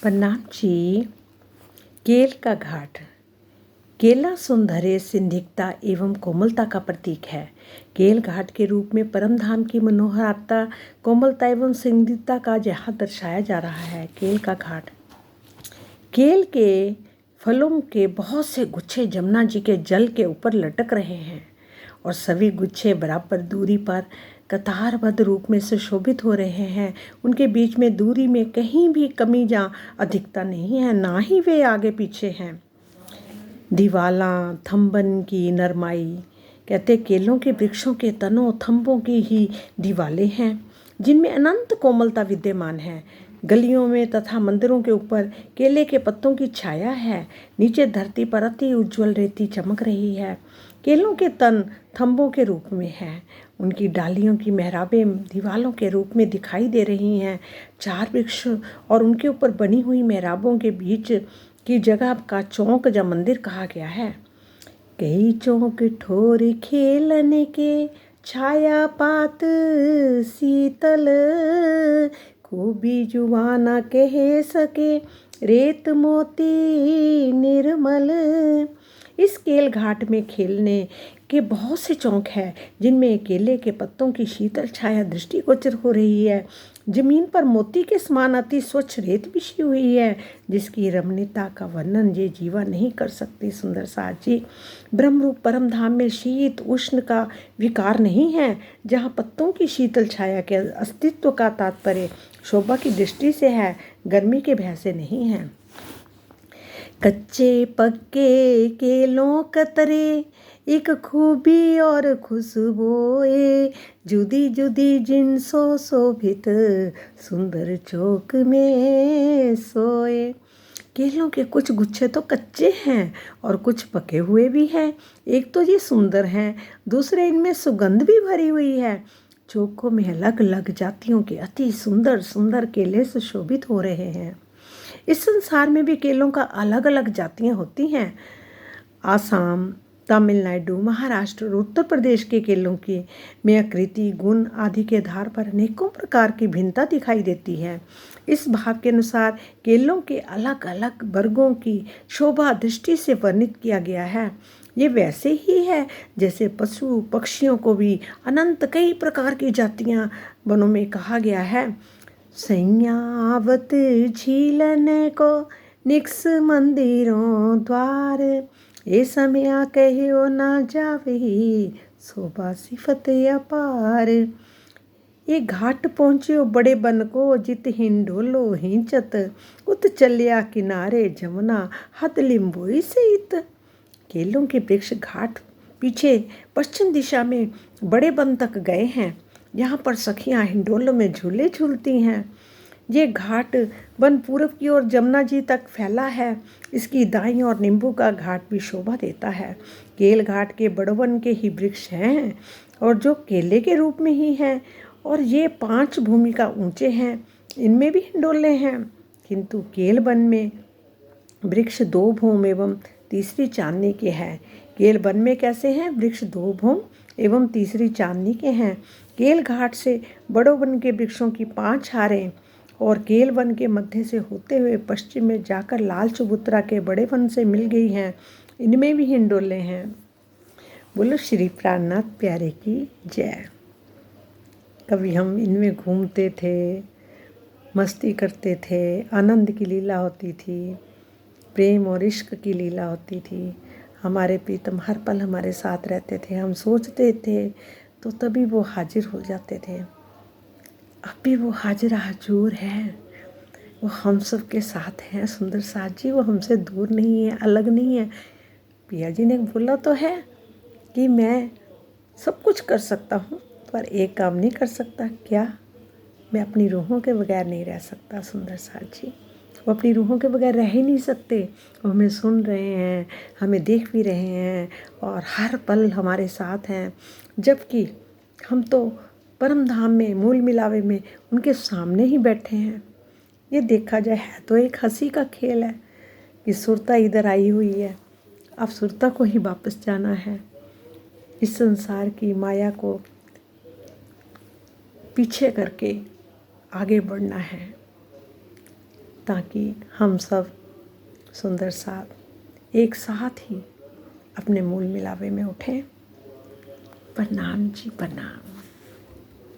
प्रणाम जी। केल का घाट। केला सौंदर्य, सिंधिकता एवं कोमलता का प्रतीक है। केल घाट के रूप में परमधाम की मनोहारता, कोमलता एवं सिंधिकता का यहाँ दर्शाया जा रहा है। केल का घाट। केल के फलों के बहुत से गुच्छे जमुना जी के जल के ऊपर लटक रहे हैं और सभी गुच्छे बराबर दूरी पर कतारबद्ध रूप में सुशोभित हो रहे हैं। उनके बीच में दूरी में कहीं भी कमी या अधिकता नहीं है, ना ही वे आगे पीछे हैं। दीवालां थंबन की नरमाई। कहते केलों के वृक्षों के तनों थंबों की ही दीवालें हैं जिनमें अनंत कोमलता विद्यमान है। गलियों में तथा मंदिरों के ऊपर केले के पत्तों की छाया है। नीचे धरती पर अति उज्ज्वल रेती चमक रही है। केलों के तन थंबों के रूप में है। उनकी डालियों की मेहराबें दीवालों के रूप में दिखाई दे रही हैं। चार वृक्ष और उनके ऊपर बनी हुई मेहराबों के बीच की जगह का चौक या मंदिर कहा गया है। कई चौक ठोर खेलने के, छाया पात शीतल, खूबी जुआ न कह सके, रेत मोती निर्मल। इस केल घाट में खेलने के बहुत से चौक हैं जिनमें केले के पत्तों की शीतल छाया दृष्टिगोचर हो रही है। जमीन पर मोती के समान अति स्वच्छ रेत बिछी हुई है जिसकी रमणीयता का वर्णन ये जीवा नहीं कर सकती। सुंदर साथ जी, ब्रह्मरूप परम धाम में शीत उष्ण का विकार नहीं है, जहाँ पत्तों की शीतल छाया के अस्तित्व का तात्पर्य शोभा की दृष्टि से है, गर्मी के भय से नहीं है। कच्चे पक्के केलों कतरे, एक खूबी और खुशबोए, जुदी जुदी जिनसो शोभित, सुंदर चौक में सोए। केलों के कुछ गुच्छे तो कच्चे हैं और कुछ पके हुए भी हैं। एक तो ये सुंदर हैं, दूसरे इनमें सुगंध भी भरी हुई है। चौकों में अलग अलग जातियों के अति सुंदर सुंदर केले सुशोभित हो रहे हैं। इस संसार में भी केलों का अलग अलग जातियां होती हैं। आसाम, तमिलनाडु, महाराष्ट्र और उत्तर प्रदेश के केलों की में आकृति, गुण आदि के आधार पर अनेकों प्रकार की भिन्नता दिखाई देती है। इस भाग के अनुसार केलों के अलग अलग वर्गों की शोभा दृष्टि से वर्णित किया गया है। ये वैसे ही है जैसे पशु पक्षियों को भी अनंत कई प्रकार की जातियां वनों में कहा गया है। सैयावत झीलन को निक्स मंदिरों द्वार, ये समया कहो ना जावही, शोभा सिफत अपार। ये घाट पहुँचे बड़े बन को, जित हिंडोलो हिंचत, उत चलिया किनारे जमुना, हत लिम्बोई सहित। केलों के वृक्ष घाट पीछे पश्चिम दिशा में बड़े बन तक गए हैं। यहाँ पर सखियाँ हिंडोलों में झूले झूलती हैं। ये घाट वन पूर्व की ओर जमुना जी तक फैला है। इसकी दाईं और नींबू का घाट भी शोभा देता है। केल घाट के बड़वन के ही वृक्ष हैं और जो केले के रूप में ही हैं, और ये 5 भूमिका ऊंचे हैं। इनमें भी हिंडोले हैं, किंतु केल वन में वृक्ष 2 भूम एवं तीसरी चांदनी के हैं। केल वन में कैसे हैं? वृक्ष 2 भूम एवं तीसरी चांदनी के हैं। केल घाट से बड़ो वन के वृक्षों की 5 हारें और केल वन के मध्य से होते हुए पश्चिम में जाकर लाल चबूतरा के बड़े वन से मिल गई हैं। इनमें भी हिंडोले हैं। बोलो श्री प्राणनाथ प्यारे की जय। कभी हम इनमें घूमते थे, मस्ती करते थे, आनंद की लीला होती थी, प्रेम और इश्क की लीला होती थी। हमारे प्रीतम हर पल हमारे साथ रहते थे। हम सोचते थे तो तभी वो हाजिर हो जाते थे। अब भी वो हाजिर हजूर है, वो हम सब के साथ हैं। सुंदर साथ जी, वो हमसे दूर नहीं है, अलग नहीं है। पिया जी ने बोला तो है कि मैं सब कुछ कर सकता हूँ पर एक काम नहीं कर सकता। क्या? मैं अपनी रूहों के बगैर नहीं रह सकता। सुंदर साथ जी, वो अपनी रूहों के बगैर रह ही नहीं सकते। वो हमें सुन रहे हैं, हमें देख भी रहे हैं और हर पल हमारे साथ हैं। जबकि हम तो परम धाम में मूल मिलावे में उनके सामने ही बैठे हैं। ये देखा जाए है तो एक हंसी का खेल है कि सुरता इधर आई हुई है, अब सुरता को ही वापस जाना है। इस संसार की माया को पीछे करके आगे बढ़ना है ताकि हम सब सुंदर साथ एक साथ ही अपने मूल मिलावे में उठें। प्रणाम जी, प्रणाम।